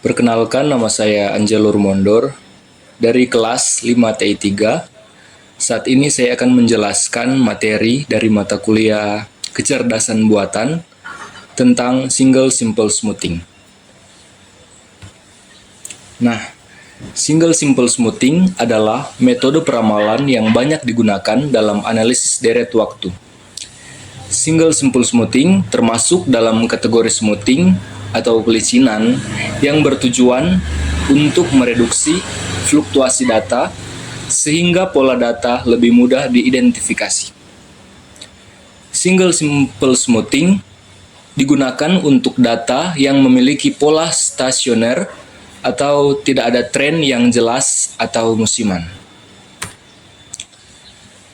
Perkenalkan, nama saya Angelo Rumondor dari kelas 5TI3. Saat ini saya akan menjelaskan materi dari mata kuliah kecerdasan buatan tentang single simple smoothing. Nah, single simple smoothing adalah metode peramalan yang banyak digunakan dalam analisis deret waktu. Single simple smoothing termasuk dalam kategori smoothing atau pelicinan yang bertujuan untuk mereduksi fluktuasi data sehingga pola data lebih mudah diidentifikasi. Single simple smoothing digunakan untuk data yang memiliki pola stasioner atau tidak ada tren yang jelas atau musiman.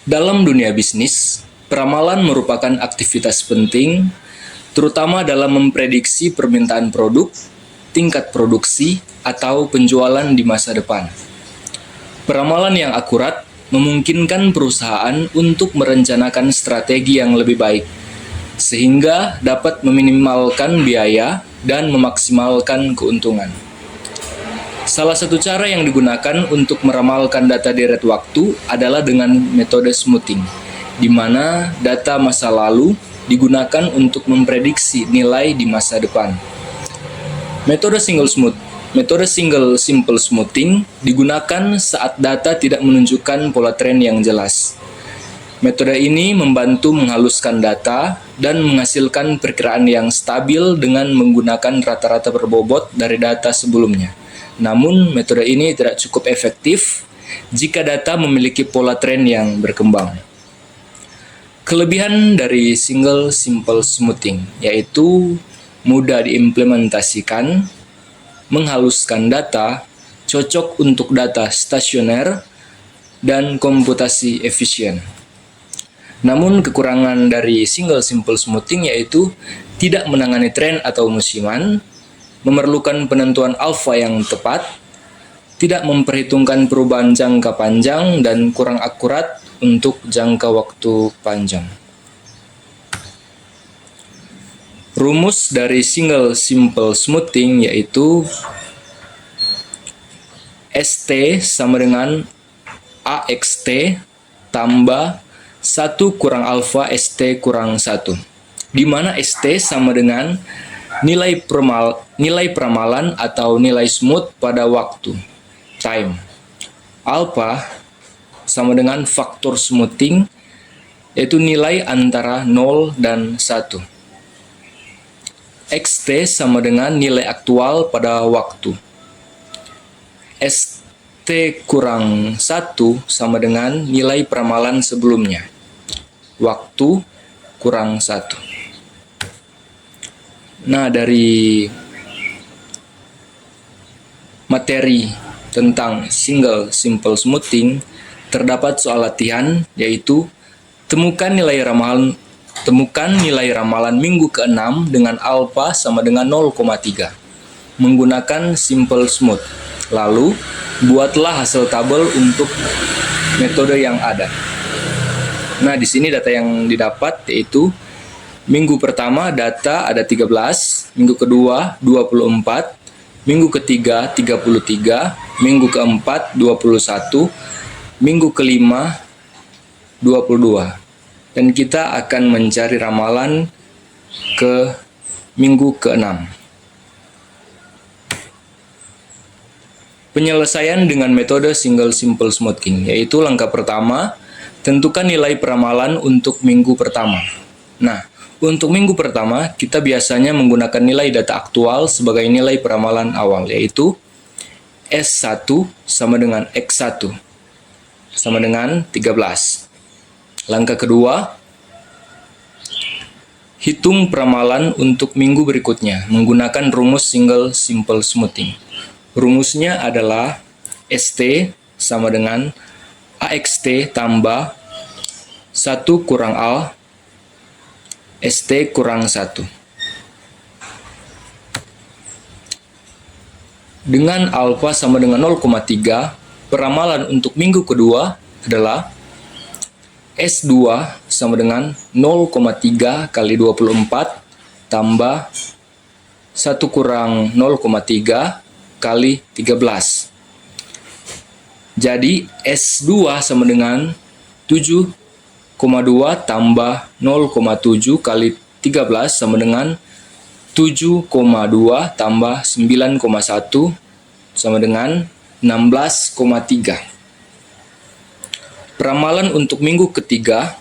Dalam dunia bisnis, peramalan merupakan aktivitas penting terutama dalam memprediksi permintaan produk, tingkat produksi, atau penjualan di masa depan. Peramalan yang akurat memungkinkan perusahaan untuk merencanakan strategi yang lebih baik, sehingga dapat meminimalkan biaya dan memaksimalkan keuntungan. Salah satu cara yang digunakan untuk meramalkan data deret waktu adalah dengan metode smoothing, di mana data masa lalu digunakan untuk memprediksi nilai di masa depan. Metode single simple smoothing digunakan saat data tidak menunjukkan pola tren yang jelas. Metode ini membantu menghaluskan data dan menghasilkan perkiraan yang stabil dengan menggunakan rata-rata berbobot dari data sebelumnya. Namun, metode ini tidak cukup efektif jika data memiliki pola tren yang berkembang. Kelebihan dari single simple smoothing yaitu mudah diimplementasikan, menghaluskan data, cocok untuk data stasioner, dan komputasi efisien. Namun kekurangan dari single simple smoothing yaitu tidak menangani tren atau musiman, memerlukan penentuan alfa yang tepat, tidak memperhitungkan perubahan jangka panjang, dan kurang akurat untuk jangka waktu panjang. Rumus dari single simple smoothing yaitu ST sama dengan AXT tambah 1 kurang alfa ST kurang 1, di mana ST sama dengan nilai peramalan atau nilai smooth pada waktu, time. Alpha sama dengan faktor smoothing, yaitu nilai antara 0 dan 1. XT sama dengan nilai aktual pada waktu. ST kurang 1 sama dengan nilai peramalan sebelumnya. Waktu kurang 1. Nah, dari materi tentang single simple smoothing terdapat soal latihan, yaitu temukan nilai ramalan minggu ke-6 dengan alfa sama dengan 0,3 menggunakan simple smooth. Lalu, buatlah hasil tabel untuk metode yang ada. Nah, di sini data yang didapat yaitu minggu pertama data ada 13, minggu kedua 24, minggu ketiga 33, minggu keempat 21, minggu kelima 22. Dan kita akan mencari ramalan ke minggu ke-6. Penyelesaian dengan metode single simple smoothing, yaitu langkah pertama, tentukan nilai peramalan untuk minggu pertama. Nah, untuk minggu pertama, kita biasanya menggunakan nilai data aktual sebagai nilai peramalan awal, yaitu S1 sama dengan X1 sama dengan 13. Langkah kedua, hitung peramalan untuk minggu berikutnya menggunakan rumus single simple smoothing. Rumusnya adalah ST sama dengan AXT tambah 1 kurang A ST kurang 1. Dengan alfa sama dengan 0,3, peramalan untuk minggu kedua adalah S2 sama dengan 0,3 kali 24 tambah 1 kurang 0,3 kali 13. Jadi S2 sama dengan 7,2 tambah 0,7 kali 13 sama dengan 7,2 tambah 9,1 sama dengan 16,3. Peramalan untuk minggu ketiga,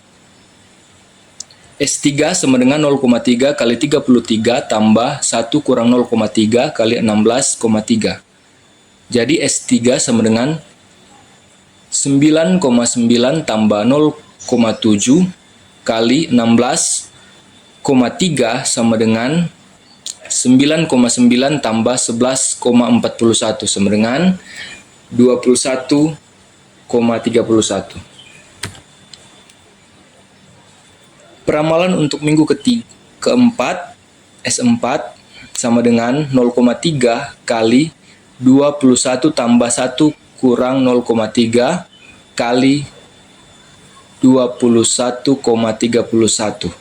S3 sama dengan 0,3 kali 33 tambah 1 kurang 0,3 kali 16,3. Jadi S3 sama dengan 9,9 tambah 0,7 kali 16,3 sama dengan 9,9 tambah 11,41 sama dengan 21,31. Peramalan untuk minggu keempat, S4 sama dengan 0,3 kali 21 tambah 1 kurang 0,3 kali 21,31.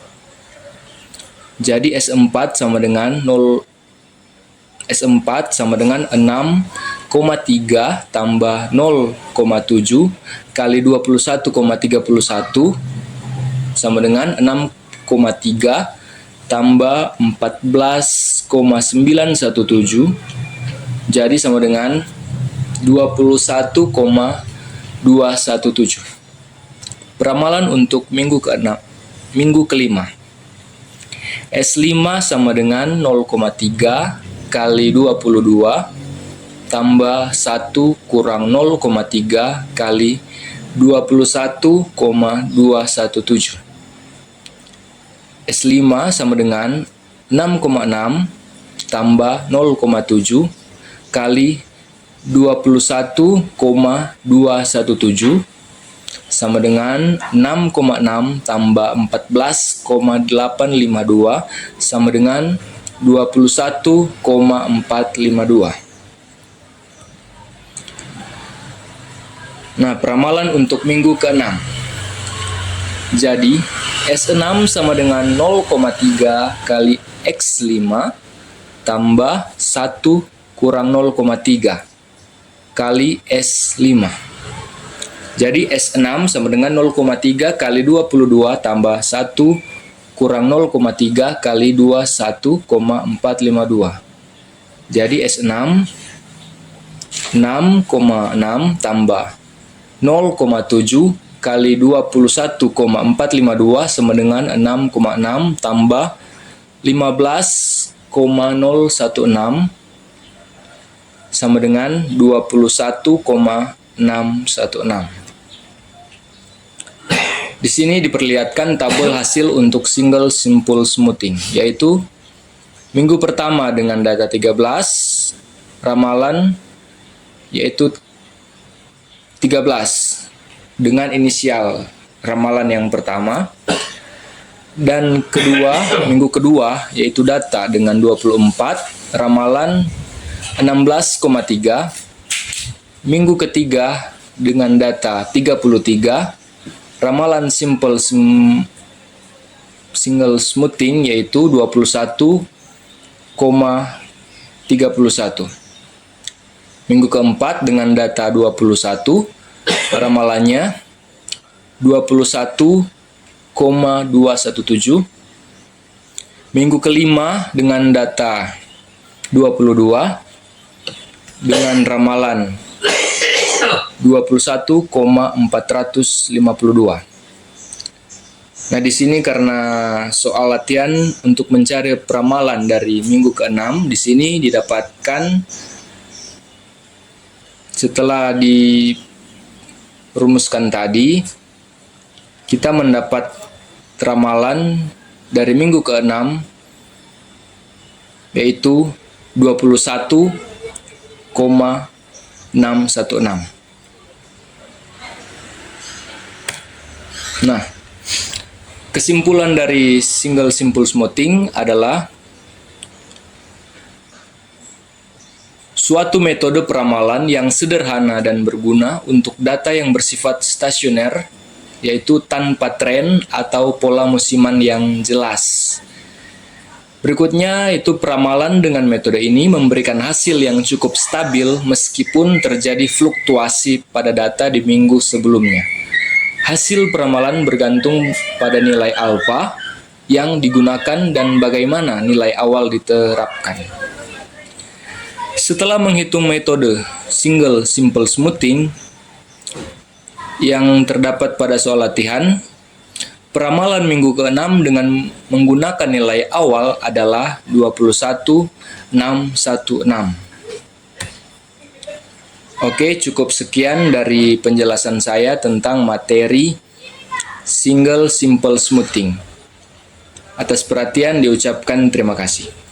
Jadi S4 sama dengan 6,3 tambah 0,7 kali 21,31 sama dengan 6,3 tambah 14,917. Jadi sama dengan 21,217. Peramalan untuk minggu kelima. S5 sama dengan 0,3 kali 22 tambah 1 kurang 0,3 kali 21,217. S5 sama dengan 6,6 tambah 0,7 kali 21,217 sama dengan 6,6 tambah 14,852 sama dengan 21,452. Nah, peramalan untuk minggu ke-6. Jadi, S6 sama dengan 0,3 kali X5 tambah 1 kurang 0,3 kali S5. Jadi S6 sama dengan 0,3 kali 22 tambah 1 kurang 0,3 kali 21,452. Jadi S6 6,6 tambah 0,7 kali 21,452 sama dengan 6,6 tambah 15,016 sama dengan 21,616. Di sini diperlihatkan tabel hasil untuk single simple smoothing, yaitu minggu pertama dengan data 13, ramalan yaitu 13 dengan inisial ramalan yang pertama, dan minggu kedua yaitu data dengan 24, ramalan 16,3, minggu ketiga dengan data 33, ramalan single smoothing yaitu 21,31. Minggu keempat dengan data 21, ramalannya 21,217. Minggu kelima dengan data 22 dengan ramalan 21,452. Nah, di sini karena soal latihan untuk mencari peramalan dari minggu ke-6, di sini didapatkan setelah dirumuskan tadi, kita mendapat ramalan dari minggu ke-6 yaitu 21,616. Nah, kesimpulan dari single simple smoothing adalah suatu metode peramalan yang sederhana dan berguna untuk data yang bersifat stasioner, yaitu tanpa tren atau pola musiman yang jelas. Berikutnya itu peramalan dengan metode ini memberikan hasil yang cukup stabil meskipun terjadi fluktuasi pada data di minggu sebelumnya. Hasil peramalan bergantung pada nilai alfa yang digunakan dan bagaimana nilai awal diterapkan. Setelah menghitung metode single simple smoothing yang terdapat pada soal latihan, peramalan minggu ke-6 dengan menggunakan nilai awal adalah 21.616. Oke, cukup sekian dari penjelasan saya tentang materi single simple smoothing. Atas perhatian diucapkan terima kasih.